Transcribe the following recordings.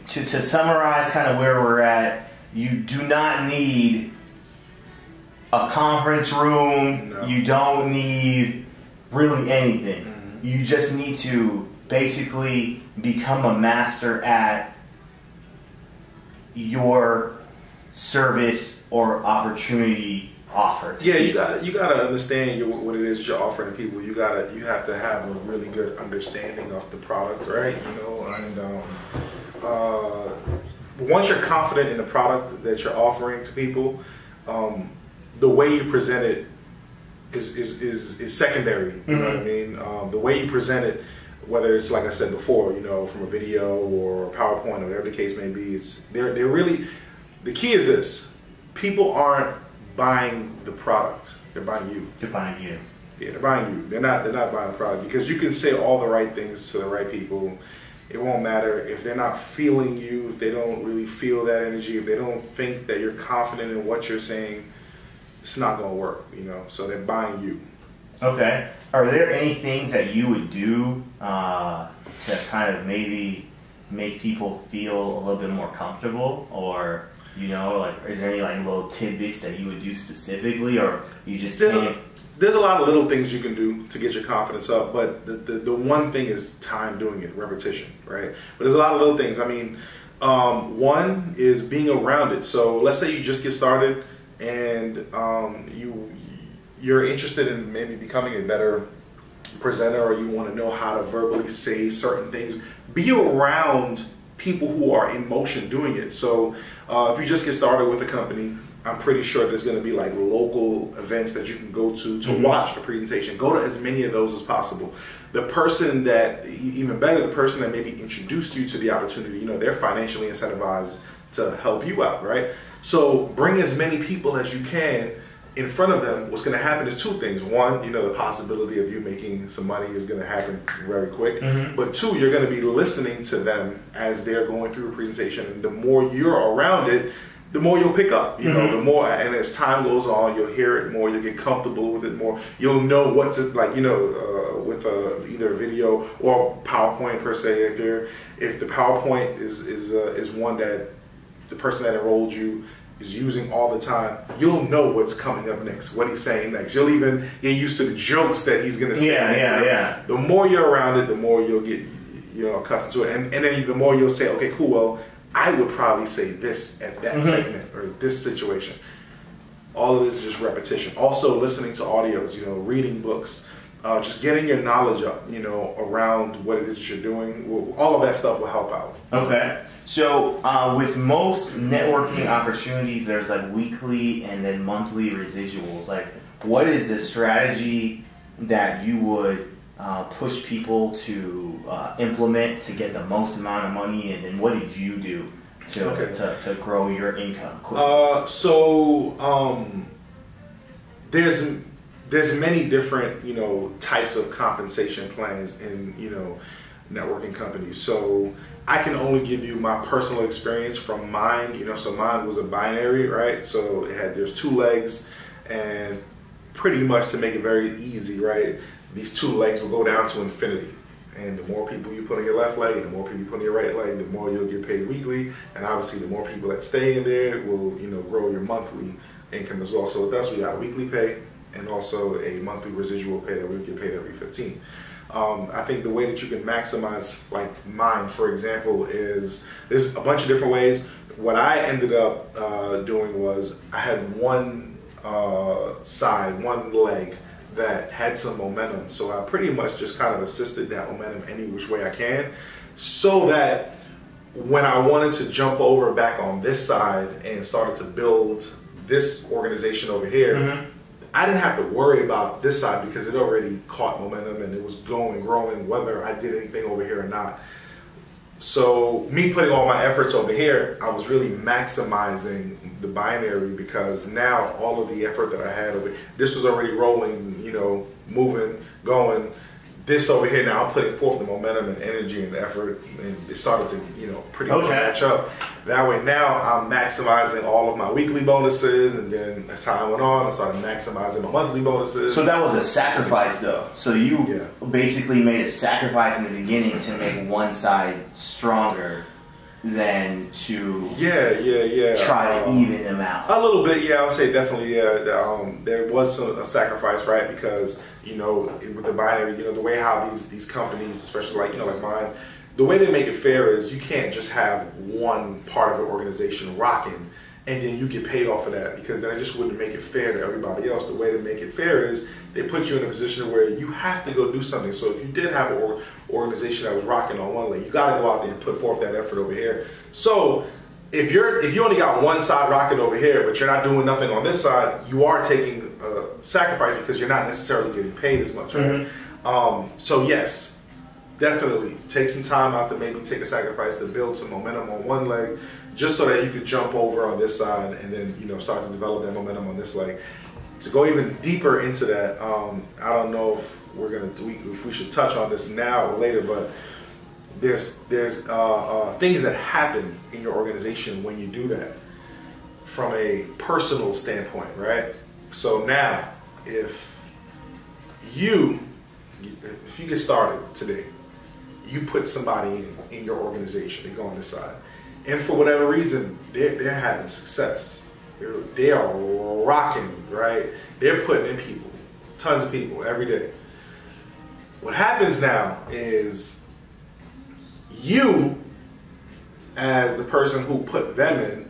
to summarize kind of where we're at, you do not need a conference room. No. You don't need really anything. Mm-hmm. You just need to basically become a master at your service or opportunity offered. Yeah, you gotta understand what it is you're offering to people. You have to have a really good understanding of the product, right? You know, and once you're confident in the product that you're offering to people, the way you present it is secondary. You know what I mean? The way you present it, whether it's like I said before, you know, from a video or PowerPoint or whatever the case may be, they're really, the key is this: people aren't buying the product; they're buying you. They're buying you. Yeah, they're buying you. They're not buying the product, because you can say all the right things to the right people. It won't matter if they're not feeling you, if they don't really feel that energy, if they don't think that you're confident in what you're saying. It's not going to work, you know. So they're buying you. Okay. Are there any things that you would do to kind of maybe make people feel a little bit more comfortable, or you know, like, is there any like little tidbits that you would do specifically, or you just can't? There's a lot of little things you can do to get your confidence up, but the one thing is time doing it, repetition, right? But there's a lot of little things. I mean, one is being around it. So let's say you just get started and you're interested in maybe becoming a better presenter, or you want to know how to verbally say certain things. Be around people who are in motion doing it. So if you just get started with a company, I'm pretty sure there's going to be like local events that you can go to watch the presentation. Go to as many of those as possible. The person that, even better, the person that maybe introduced you to the opportunity, you know, they're financially incentivized to help you out, right? So bring as many people as you can in front of them. What's going to happen is two things. One, you know, the possibility of you making some money is going to happen very quick. But two, you're going to be listening to them as they're going through a presentation. And the more you're around it, the more you'll pick up, you know, the more, and as time goes on, you'll hear it more, you'll get comfortable with it more, you'll know what to, like, you know, with either a video or PowerPoint per se. If the PowerPoint is one that the person that enrolled you is using all the time, you'll know what's coming up next, what he's saying next. You'll even get used to the jokes that he's going to say next. The more you're around it, the more you'll get, you know, accustomed to it, and then the more you'll say, okay, cool, well, I would probably say this at that segment or this situation. All of this is just repetition. Also listening to audios, you know, reading books, just getting your knowledge up, you know, around what it is that you're doing. All of that stuff will help out. Okay. So with most networking opportunities, there's like weekly and then monthly residuals. Like, what is the strategy that you would push people to implement to get the most amount of money, and then what did you do to grow your income quickly? There's many different, you know, types of compensation plans in, you know, networking companies. So I can only give you my personal experience from mine, you know. So mine was a binary, right? So there's two legs, and pretty much to make it very easy, right, these two legs will go down to infinity. And the more people you put on your left leg and the more people you put on your right leg, the more you'll get paid weekly. And obviously the more people that stay in there will, you know, grow your monthly income as well. So thus we got weekly pay and also a monthly residual pay that we get paid every 15. I think the way that you can maximize, like mine, for example, is there's a bunch of different ways. What I ended up doing was I had one leg that had some momentum. So I pretty much just kind of assisted that momentum any which way I can, so that when I wanted to jump over back on this side and started to build this organization over here, I didn't have to worry about this side because it already caught momentum and it was growing, whether I did anything over here or not. So me putting all my efforts over here, I was really maximizing the binary, because now all of the effort that I had over, this was already rolling, you know, moving, going. This over here now, I'm putting forth the momentum and energy and effort, and it started to, you know, pretty much match up. That way now I'm maximizing all of my weekly bonuses, and then as time went on, I started maximizing my monthly bonuses. So that was a sacrifice though. So you basically made a sacrifice in the beginning to make one side stronger. than to yeah. try to even them out? A little bit, yeah. I would say definitely, yeah. There was a sacrifice, right? Because with the binary, the way how these companies, especially like mine, the way they make it fair is you can't just have one part of the organization rocking and then you get paid off of that, because then it just wouldn't make it fair to everybody else. The way to make it fair is they put you in a position where you have to go do something. So if you did have an organization that was rocking on one leg, you got to go out there and put forth that effort over here. So if you only got one side rocking over here, but you're not doing nothing on this side, you are taking a sacrifice because you're not necessarily getting paid as much, right? So yes, definitely take some time out to maybe take a sacrifice to build some momentum on one leg, just so that you could jump over on this side and then start to develop that momentum on this leg. To go even deeper into that, I don't know if if we should touch on this now or later, but there's things that happen in your organization when you do that from a personal standpoint, right? So now, if you get started today, you put somebody in your organization, they go on this side, and for whatever reason, they're having success. They are rocking, right? They're putting in people, tons of people every day. What happens now is you, as the person who put them in,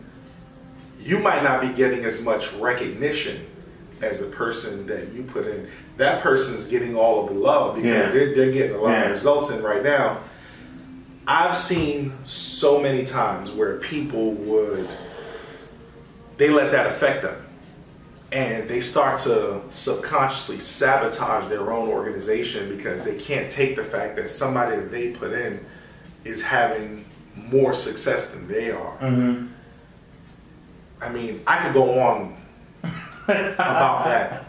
you might not be getting as much recognition as the person that you put in. That person's getting all of the love because they're getting a lot of results in right now. I've seen so many times where people they let that affect them, and they start to subconsciously sabotage their own organization because they can't take the fact that somebody that they put in is having more success than they are. I mean, I could go on about that.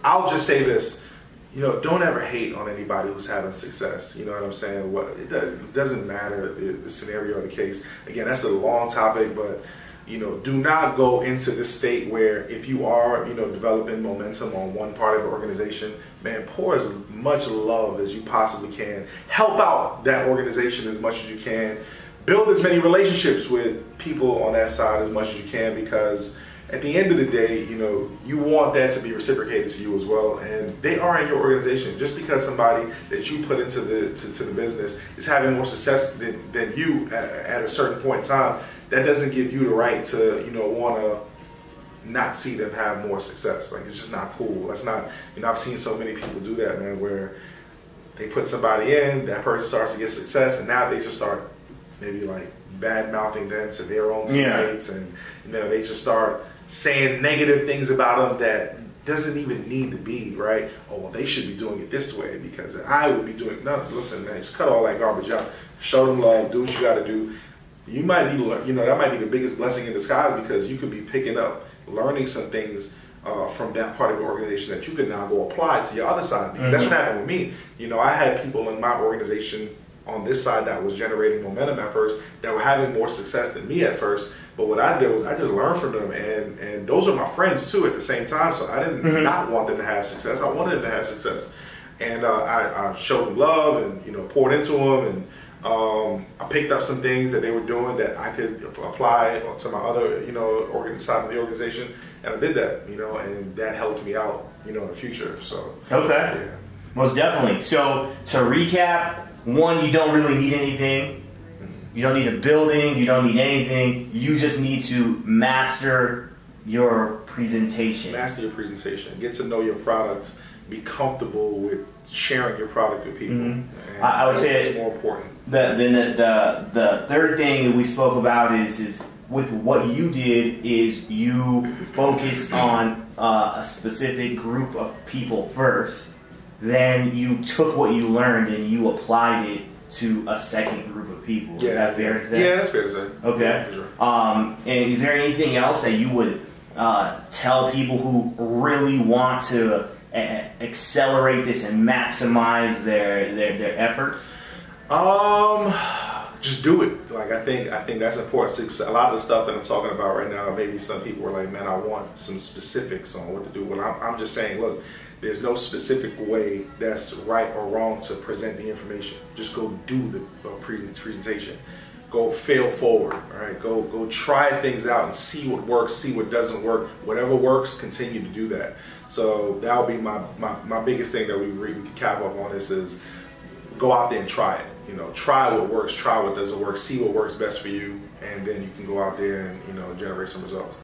I'll just say this. Don't ever hate on anybody who's having success. You know what I'm saying? It doesn't matter the scenario or the case. Again, that's a long topic, but do not go into this state where if you are, developing momentum on one part of the organization, man, pour as much love as you possibly can. Help out that organization as much as you can. Build as many relationships with people on that side as much as you can, because at the end of the day, you want that to be reciprocated to you as well, and they are in your organization. Just because somebody that you put into the business is having more success than you at a certain point in time, that doesn't give you the right to want to not see them have more success. Like, it's just not cool. That's not. I've seen so many people do that, man, where they put somebody in, that person starts to get success, and now they just start maybe like bad mouthing them to their own teammates, and they just start saying negative things about them that doesn't even need to be, right? Oh, well, they should be doing it this way because I would be doing it. No, listen, man, just cut all that garbage out. Show them love, do what you got to do. You might be, that might be the biggest blessing in disguise, because you could be picking up, learning some things from that part of the organization that you could now go apply to your other side. Because that's what happened with me. I had people in my organization on this side that was generating momentum at first, that were having more success than me at first. But what I did was I just learned from them, and those are my friends too at the same time. So I didn't not want them to have success. I wanted them to have success, and I showed them love and poured into them, and I picked up some things that they were doing that I could apply to my other side of the organization, and I did that, and that helped me out in the future. So most definitely. So to recap, one, you don't really need anything. You don't need a building, you don't need anything. You just need to master your presentation. Master your presentation. Get to know your product. Be comfortable with sharing your product with people. I would say it's more important. The third thing that we spoke about is with what you did is you focused on a specific group of people first. Then you took what you learned and you applied it to a second group of people. Yeah, is that fair to say? Yeah, that's fair to say. Okay. Yeah, for sure. And is there anything else that you would tell people who really want to accelerate this and maximize their efforts? Just do it. Like, I think that's important. A lot of the stuff that I'm talking about right now, maybe some people are like, man, I want some specifics on what to do. Well, I'm just saying, look, there's no specific way that's right or wrong to present the information. Just go do the presentation. go fail forward. All right, go try things out and see what works, see what doesn't work. Whatever works, continue to do that. So that would be my biggest thing that we can cap up on this is go out there and try it. You know, try what works, try what doesn't work, see what works best for you, and then you can go out there and, you know, generate some results.